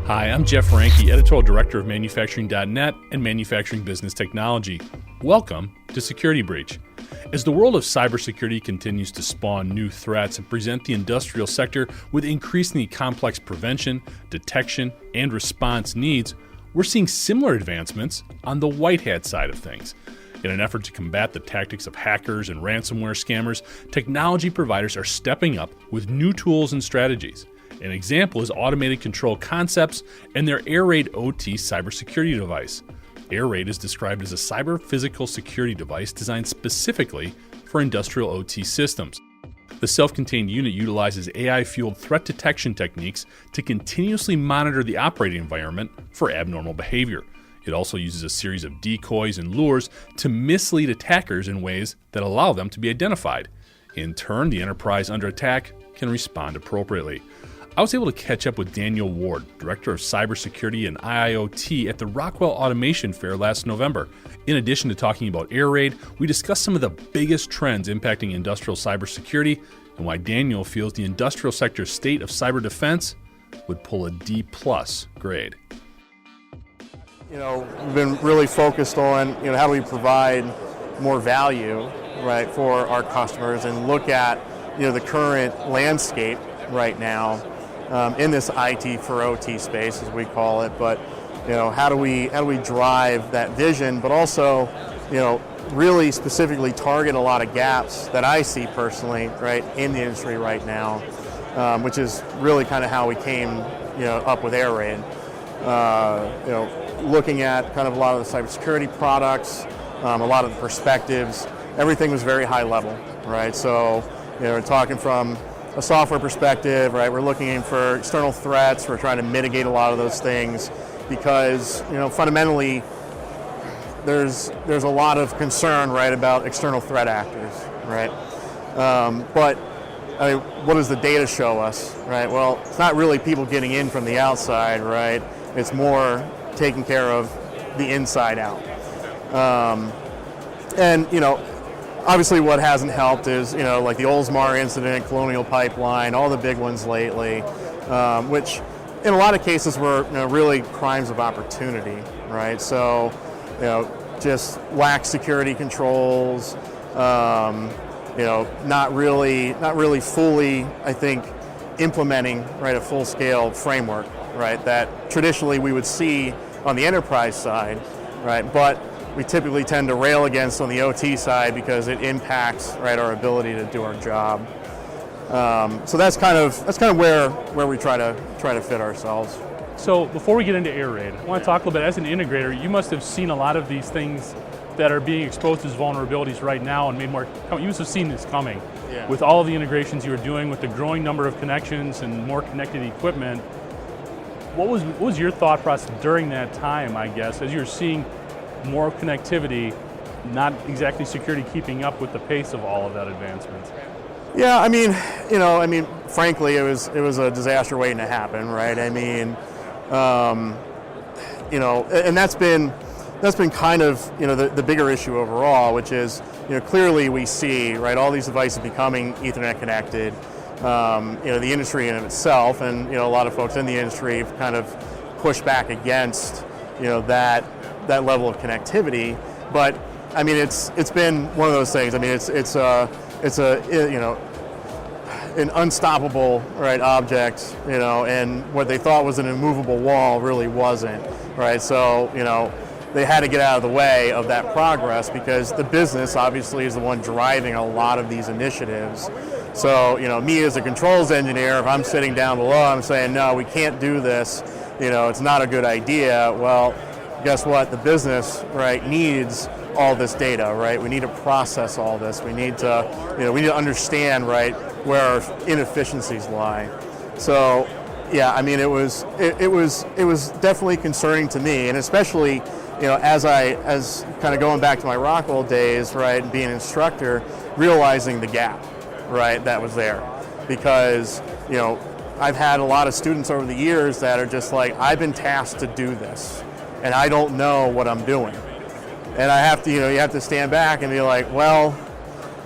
Hi, I'm Jeff Ranke, Editorial Director of Manufacturing.net and Manufacturing Business Technology. Welcome to Security Breach. As the world of cybersecurity continues to spawn new threats and present the industrial sector with increasingly complex prevention, detection, and response needs, we're seeing similar advancements on the white hat side of things. In an effort to combat the tactics of hackers and ransomware scammers, technology providers are stepping up with new tools and strategies. An example is Automated Control Concepts and their AiRAID OT Cybersecurity Device. AiRAID is described as a cyber physical security device designed specifically for industrial OT systems. The self-contained unit utilizes AI-fueled threat detection techniques to continuously monitor the operating environment for abnormal behavior. It also uses a series of decoys and lures to mislead attackers in ways that allow them to be identified. In turn, the enterprise under attack can respond appropriately. I was able to catch up with Daniel Ward, Director of Cybersecurity and IIoT at the Rockwell Automation Fair last November. In addition to talking about AiRAID, we discussed some of the biggest trends impacting industrial cybersecurity and why Daniel feels the industrial sector's state of cyber defense would pull a D+ grade. We've been really focused on, how do we provide more value, right, for our customers and look at, the current landscape right now in this IT for OT space, as we call it. But, how do we drive that vision, but also, really specifically target a lot of gaps that I see personally, right, in the industry right now, which is really kind of how we came, up with AiRAID. Looking at kind of a lot of the cybersecurity products, a lot of the perspectives, everything was very high level, right? So, we're talking from a software perspective, right? We're looking for external threats. We're trying to mitigate a lot of those things because, fundamentally, there's a lot of concern, right, about external threat actors, right? But what does the data show us, right? Well, it's not really people getting in from the outside, right? It's more taking care of the inside out. And, obviously what hasn't helped is, like the Oldsmar incident, Colonial Pipeline, all the big ones lately, which in a lot of cases were really crimes of opportunity, right? So, just lack security controls, not really fully, I think, implementing, right, a full-scale framework, right, that traditionally we would see on the enterprise side, right, but we typically tend to rail against on the OT side because it impacts, right, our ability to do our job. So that's kind of where we try to fit ourselves. So before we get into AiRAID, I want to talk a little bit, as an integrator, you must have seen a lot of these things that are being exposed as vulnerabilities right now and made more, you must have seen this coming. Yeah. With all of the integrations you were doing, with the growing number of connections and more connected equipment. What was your thought process during that time, I guess, as you're seeing more connectivity, not exactly security keeping up with the pace of all of that advancement? Yeah, frankly, it was a disaster waiting to happen, right? And that's been kind of, the bigger issue overall, which is, clearly we see, right, all these devices becoming Ethernet connected. The industry in itself, and a lot of folks in the industry have kind of pushed back against, that level of connectivity. But it's been one of those things. It's an unstoppable, right, object, and what they thought was an immovable wall really wasn't, right? So, they had to get out of the way of that progress because the business obviously is the one driving a lot of these initiatives. So, me as a controls engineer, if I'm sitting down below, I'm saying, no, we can't do this, it's not a good idea. Well, guess what? The business, right, needs all this data, right? We need to process all this. We need to, we need to understand, right, where our inefficiencies lie. So, yeah, it was definitely concerning to me, and especially, as kind of going back to my Rockwell days, right, and being an instructor, realizing the gap, right, that was there. Because, I've had a lot of students over the years that are just like, I've been tasked to do this, and I don't know what I'm doing. And I have to, you have to stand back and be like, well,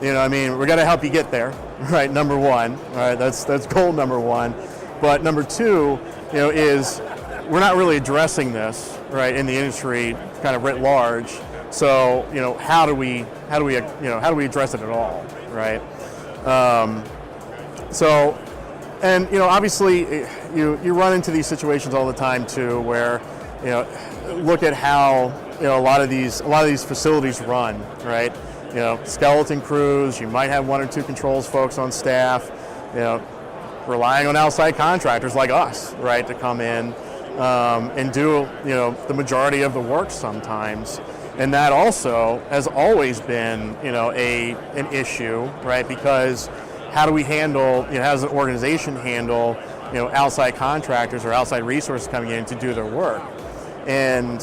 we're going to help you get there, right, number one, right, that's goal number one. But number two, is we're not really addressing this, right, in the industry kind of writ large. So, how do we address it at all, right? Obviously, you run into these situations all the time too, where, look at how a lot of these facilities run, right? Skeleton crews. You might have one or two controls folks on staff. Relying on outside contractors like us, right, to come in and do the majority of the work sometimes. And that also has always been an issue, right? Because how do we handle, how does an organization handle outside contractors or outside resources coming in to do their work? And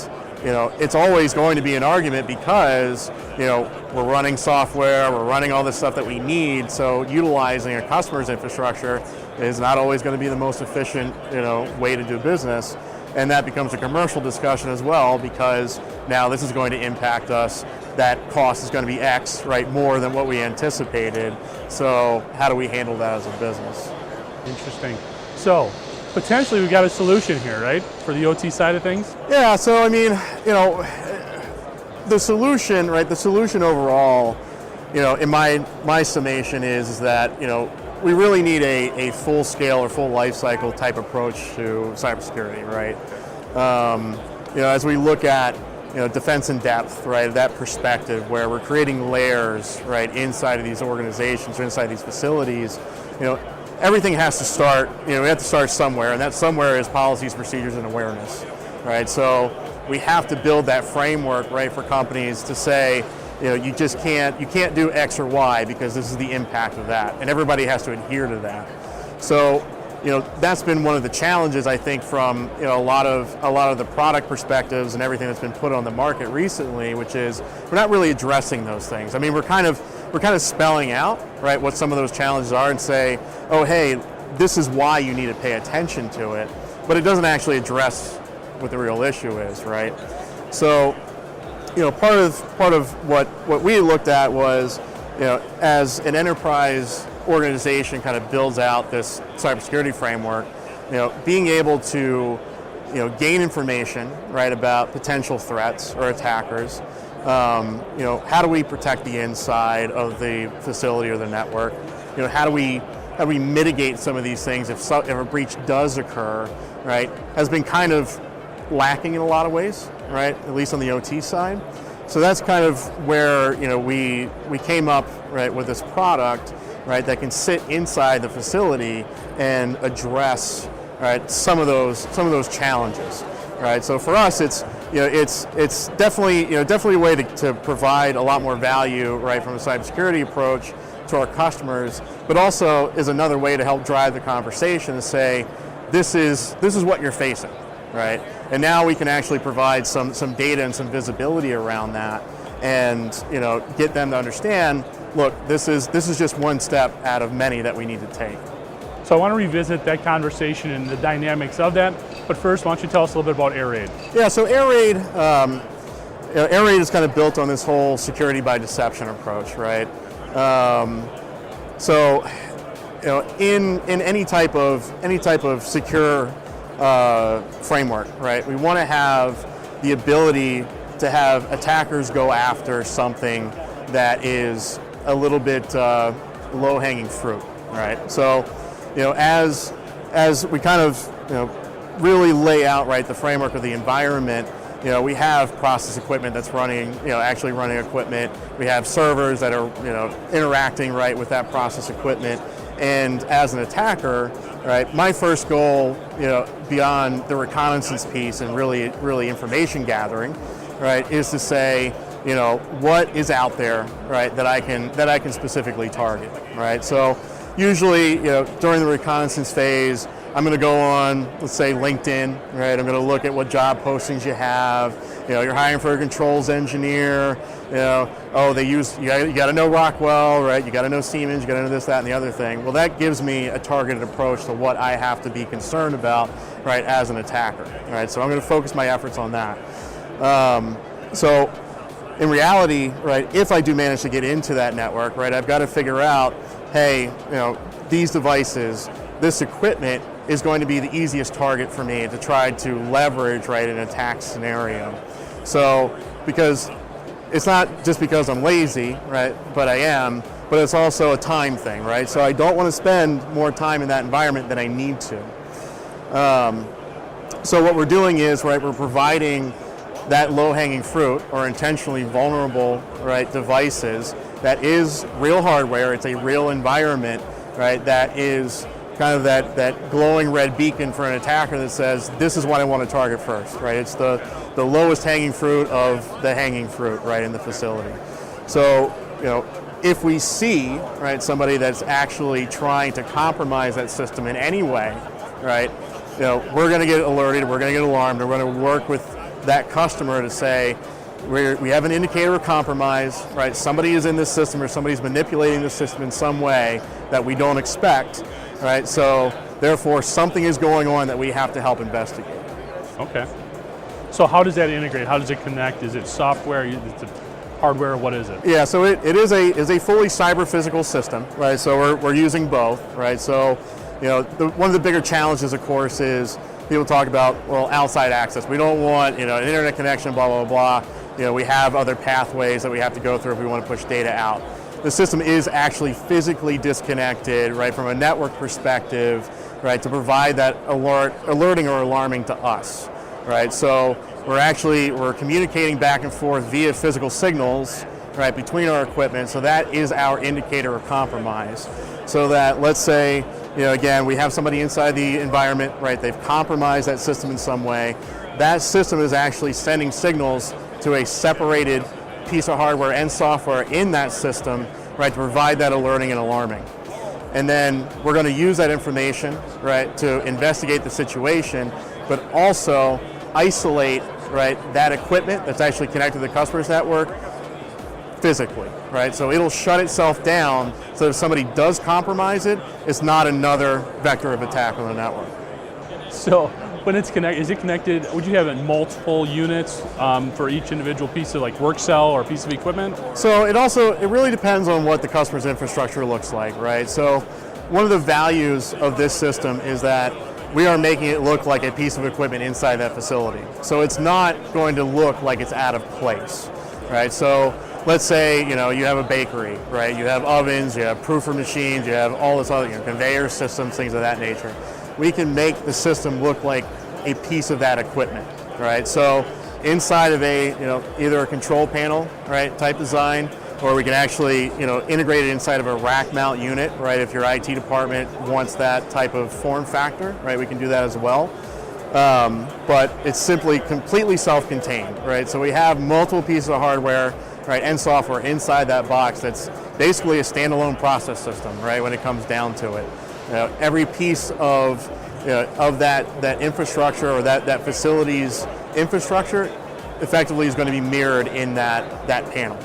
it's always going to be an argument because we're running software, we're running all this stuff that we need, so utilizing a customer's infrastructure is not always going to be the most efficient way to do business. And that becomes a commercial discussion as well, because now this is going to impact us. That cost is going to be X, right, more than what we anticipated. So how do we handle that as a business? Interesting. So potentially we've got a solution here, right, for the OT side of things? Yeah, so I mean, the solution, right, the solution overall, in my summation is that, we really need a full scale or full life cycle type approach to cybersecurity, right? As we look at defense in depth, right, that perspective where we're creating layers, right, inside of these organizations or inside these facilities, everything has to start, we have to start somewhere, and that somewhere is policies, procedures, and awareness, right? So we have to build that framework, right, for companies to say, you can't do X or Y because this is the impact of that, and everybody has to adhere to that. So, that's been one of the challenges, I think, from a lot of the product perspectives and everything that's been put on the market recently, which is we're not really addressing those things. I mean, we're kind of spelling out, right, what some of those challenges are and say, oh, hey, this is why you need to pay attention to it, but it doesn't actually address what the real issue is, right? So, part of what we looked at was, as an enterprise organization kind of builds out this cybersecurity framework, being able to, gain information, right, about potential threats or attackers. How do we protect the inside of the facility or the network? How do we mitigate some of these things if a breach does occur, right? Has been kind of lacking in a lot of ways, right? At least on the OT side. So that's kind of where we came up, right, with this product, right, that can sit inside the facility and address, right, some of those challenges, right? So for us, it's definitely a way to provide a lot more value, right, from a cybersecurity approach to our customers, but also is another way to help drive the conversation to say, this is what you're facing. Right, and now we can actually provide some data and some visibility around that, and get them to understand. Look, this is just one step out of many that we need to take. So I want to revisit that conversation and the dynamics of that. But first, why don't you tell us a little bit about AiRAID? Yeah, so AiRAID, AiRAID is kind of built on this whole security by deception approach, right? In any type of secure framework, right? We want to have the ability to have attackers go after something that is a little bit low-hanging fruit, right? So, as we kind of really lay out, right, the framework of the environment, we have process equipment that's running, actually running equipment. We have servers that are, interacting, right, with that process equipment. And as an attacker, right, my first goal, beyond the reconnaissance piece and really information gathering, right, is to say, what is out there, right, that I can specifically target, right? So usually, during the reconnaissance phase, I'm going to go on, let's say, LinkedIn, right? I'm going to look at what job postings you have. You're hiring for a controls engineer. You got to know Rockwell, right? You got to know Siemens. You got to know this, that, and the other thing. Well, that gives me a targeted approach to what I have to be concerned about, right, as an attacker, right? So I'm going to focus my efforts on that. So in reality, right, if I do manage to get into that network, right, I've got to figure out, hey, these devices, this equipment is going to be the easiest target for me to try to leverage, right, an attack scenario. So, because it's not just because I'm lazy, right, but I am, but it's also a time thing, right? So I don't want to spend more time in that environment than I need to. So what we're doing is, right, we're providing that low-hanging fruit or intentionally vulnerable, right, devices that is real hardware, it's a real environment, right, that is kind of that glowing red beacon for an attacker that says, this is what I want to target first, right? It's the lowest hanging fruit of the hanging fruit, right, in the facility. So, if we see, right, somebody that's actually trying to compromise that system in any way, right, we're going to get alerted, we're going to get alarmed, and we're going to work with that customer to say, we have an indicator of compromise, right? Somebody is in this system or somebody's manipulating the system in some way that we don't expect, right? So therefore, something is going on that we have to help investigate. Okay. So how does that integrate? How does it connect? Is it software? Is it hardware? What is it? Yeah, so it is a fully cyber physical system, right? So we're using both, right? So one of the bigger challenges, of course, is people talk about, well, outside access. We don't want an internet connection, blah blah blah. We have other pathways that we have to go through if we want to push data out. The system is actually physically disconnected, right, from a network perspective, right, to provide that alerting or alarming to us, right? So we're communicating back and forth via physical signals, right, between our equipment. So that is our indicator of compromise. So that, let's say, again, we have somebody inside the environment, right, they've compromised that system in some way. That system is actually sending signals to a separated piece of hardware and software in that system, right, to provide that alerting and alarming. And then we're going to use that information, right, to investigate the situation, but also isolate, right, that equipment that's actually connected to the customer's network physically, right? So it'll shut itself down so if somebody does compromise it, it's not another vector of attack on the network. So when it's connected, is it connected, would you have multiple units for each individual piece of work cell or piece of equipment? So it really depends on what the customer's infrastructure looks like, right? So one of the values of this system is that we are making it look like a piece of equipment inside that facility. So it's not going to look like it's out of place, right? So let's say, you have a bakery, right? You have ovens, you have proofer machines, you have all this other, conveyor systems, things of that nature. We can make the system look like a piece of that equipment, right? So inside of either a control panel, right, type design, or we can actually, integrate it inside of a rack mount unit, right? If your IT department wants that type of form factor, right, we can do that as well. But it's simply completely self-contained, right? So we have multiple pieces of hardware, right, and software inside that box that's basically a standalone process system, right, when it comes down to it. Every piece of that infrastructure or that facility's infrastructure effectively is going to be mirrored in that panel.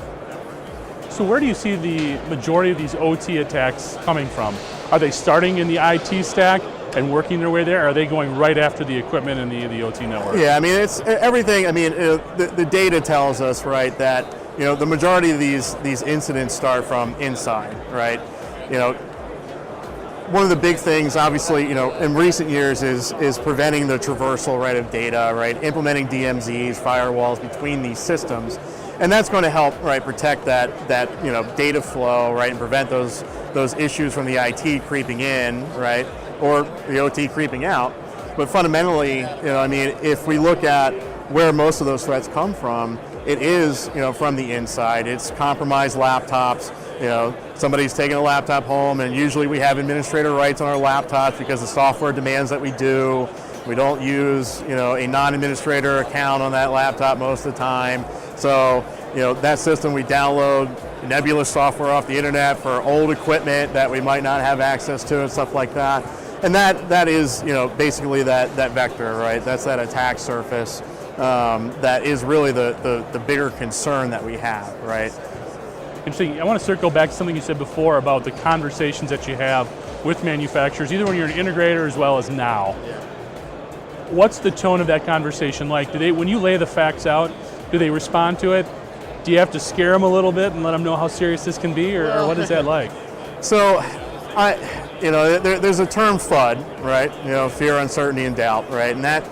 So where do you see the majority of these OT attacks coming from? Are they starting in the IT stack and working their way there, or are they going right after the equipment and the OT network? Yeah, I mean, it's everything. I mean, the data tells us, right, that the majority of these incidents start from inside, right? One of the big things, obviously, in recent years is preventing the traversal, right, of data, right, implementing DMZs, firewalls between these systems, and that's going to help, right, protect that data flow, right, and prevent those issues from the IT creeping in, right, or the OT creeping out. But fundamentally, if we look at where most of those threats come from, it is, from the inside. It's compromised laptops. Somebody's taking a laptop home, and usually we have administrator rights on our laptops because the software demands that we do. We don't use, a non-administrator account on that laptop most of the time. So, that system, we download nebulous software off the internet for old equipment that we might not have access to and stuff like that. And that is, basically that vector, right? That's that attack surface that is really the bigger concern that we have, right? Interesting. I want to circle back to something you said before about the conversations that you have with manufacturers, either when you're an integrator as well as now. Yeah. What's the tone of that conversation like? When you lay the facts out, do they respond to it? Do you have to scare them a little bit and let them know how serious this can be, or what is that like? So, there's a term FUD, right? Fear, uncertainty, and doubt, right? And that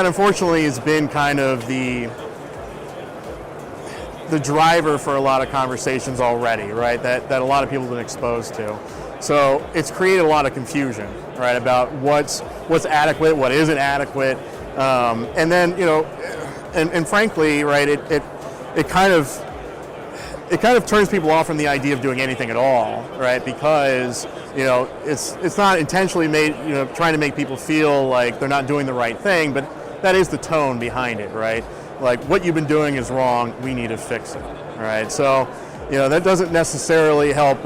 unfortunately has been kind of the driver for a lot of conversations already, right? That a lot of people have been exposed to. So it's created a lot of confusion, right, about what's adequate, what isn't adequate, and then and frankly, right, it kind of turns people off from the idea of doing anything at all, right? Because it's not intentionally made, trying to make people feel like they're not doing the right thing, but that is the tone behind it, right? Like, what you've been doing is wrong, we need to fix it, right? So, that doesn't necessarily help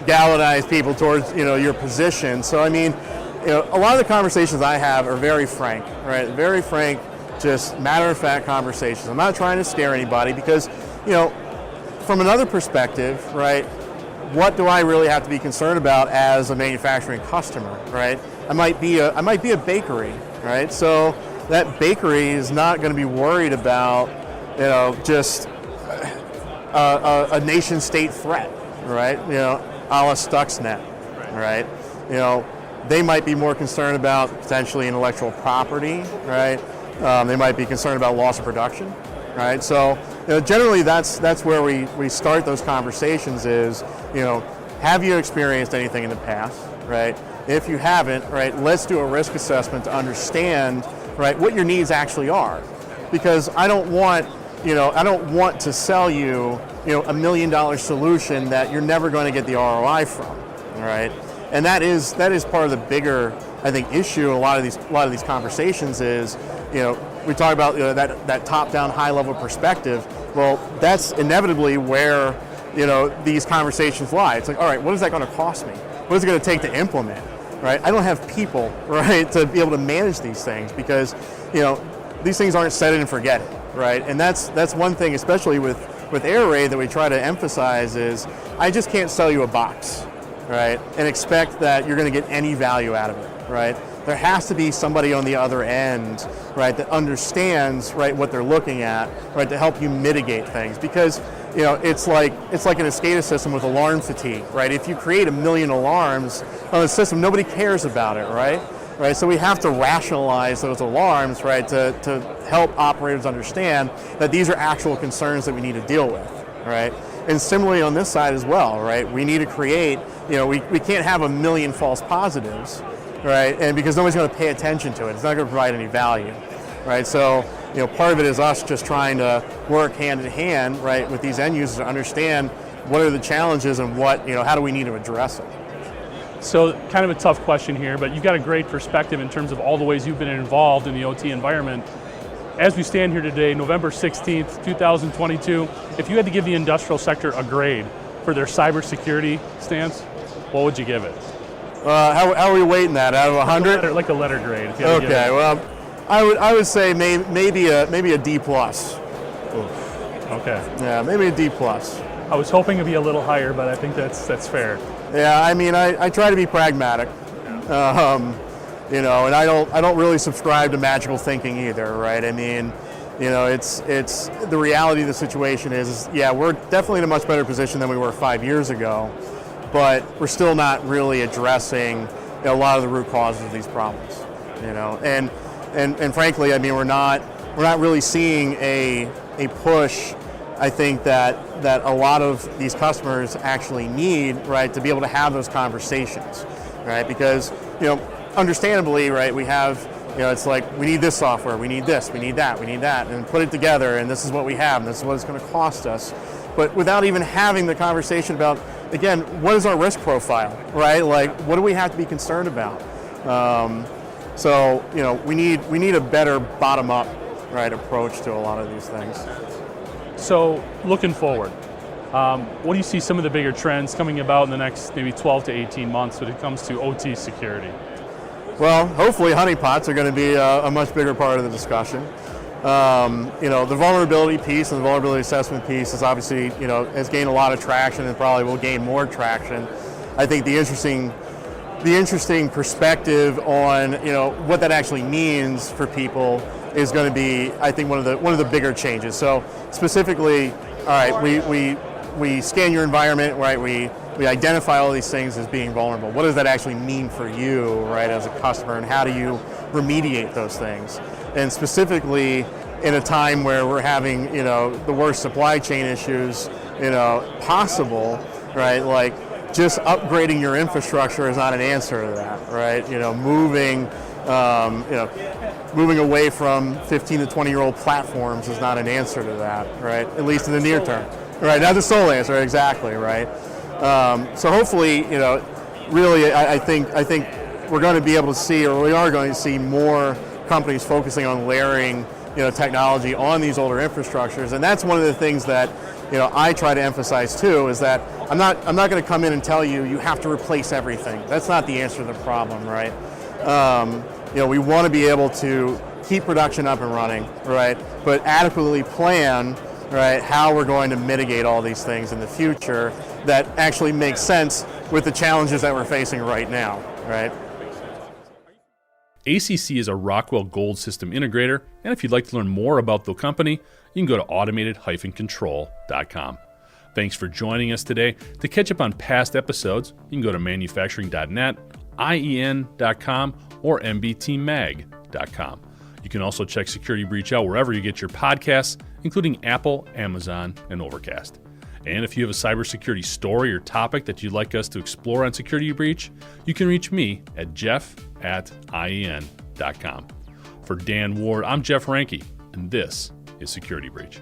galvanize people towards, your position. So, I mean, a lot of the conversations I have are very frank, right? Very frank, just matter-of-fact conversations. I'm not trying to scare anybody because, from another perspective, right, what do I really have to be concerned about as a manufacturing customer, right? I might be a bakery, right? So that bakery is not going to be worried about, just a nation-state threat, right? A la Stuxnet, right? They might be more concerned about potentially intellectual property, right? They might be concerned about loss of production, right? So, generally that's where we start those conversations is, have you experienced anything in the past, right? If you haven't, right, let's do a risk assessment to understand, right, what your needs actually are. Because I don't want to sell you, $1 million solution that you're never going to get the ROI from, all right? And that is part of the bigger, I think, issue in a lot of these conversations is, we talk about that top-down, high-level perspective. Well, that's inevitably where these conversations lie. It's like, all right, what is that going to cost me? What is it going to take to implement? Right? I don't have people, right, to be able to manage these things because these things aren't set it and forget it, right? And that's one thing, especially with AiRAID, that we try to emphasize is I just can't sell you a box, right, and expect that you're going to get any value out of it, right? There has to be somebody on the other end, right, that understands, right, what they're looking at, right, to help you mitigate things. Because, it's like an SCADA system with alarm fatigue, right? If you create 1 million alarms on a system, nobody cares about it, right? Right. So we have to rationalize those alarms, right, to help operators understand that these are actual concerns that we need to deal with, right? And similarly on this side as well, right? We need to create, we can't have 1 million false positives, right? And because nobody's going to pay attention to it, it's not going to provide any value, right? So, part of it is us just trying to work hand in hand, right, with these end users to understand what are the challenges and how do we need to address it. So, kind of a tough question here, but you've got a great perspective in terms of all the ways you've been involved in the OT environment. As we stand here today, November 16th, 2022, if you had to give the industrial sector a grade for their cybersecurity stance, what would you give it? How are we weighting that out of 100? Like a letter grade. If you had to give it. Well, I would say maybe a D plus. Okay. Yeah, maybe a D plus. I was hoping to be a little higher, but I think that's fair. Yeah, I mean, I try to be pragmatic, and I don't really subscribe to magical thinking either, right? I mean, it's the reality of the situation is yeah, we're definitely in a much better position than we were 5 years ago, but we're still not really addressing a lot of the root causes of these problems, and frankly, I mean, we're not really seeing a push. I think that a lot of these customers actually need, right, to be able to have those conversations, right? Because, understandably, right, we have, it's like, we need this software, we need this, we need that, and put it together, and this is what we have, and this is what it's going to cost us. But without even having the conversation about, again, what is our risk profile, right? Like, what do we have to be concerned about? So, we need a better bottom-up, right, approach to a lot of these things. So, looking forward, what do you see some of the bigger trends coming about in the next maybe 12 to 18 months when it comes to OT security? Well, hopefully honeypots are going to be a much bigger part of the discussion. The vulnerability piece and the vulnerability assessment piece is obviously, has gained a lot of traction and probably will gain more traction. I think the interesting perspective on, what that actually means for people is going to be, I think, one of the bigger changes. So specifically, all right, we scan your environment, right? We we identify all these things as being vulnerable. What does that actually mean for you, right, as a customer, and how do you remediate those things? And specifically, in a time where we're having, the worst supply chain issues, possible, right? Like, just upgrading your infrastructure is not an answer to that, right? Moving away from 15 to 20-year-old platforms is not an answer to that, right? At least in the near term, right? Not the sole answer, exactly, right? So hopefully, really, I think we're going to be able to see, or we are going to see more companies focusing on layering, technology on these older infrastructures, and that's one of the things that, I try to emphasize too, is that I'm not going to come in and tell you have to replace everything. That's not the answer to the problem, right? We want to be able to keep production up and running, right? But adequately plan, right, how we're going to mitigate all these things in the future that actually makes sense with the challenges that we're facing right now, right? ACC is a Rockwell Gold System integrator, and if you'd like to learn more about the company, you can go to automated-control.com. Thanks for joining us today. To catch up on past episodes, you can go to manufacturing.net, IEN.com, or mbtmag.com. You can also check Security Breach out wherever you get your podcasts, including Apple, Amazon, and Overcast. And if you have a cybersecurity story or topic that you'd like us to explore on Security Breach, you can reach me at jeff@ien.com. For Dan Ward, I'm Jeff Ranke, and this is Security Breach.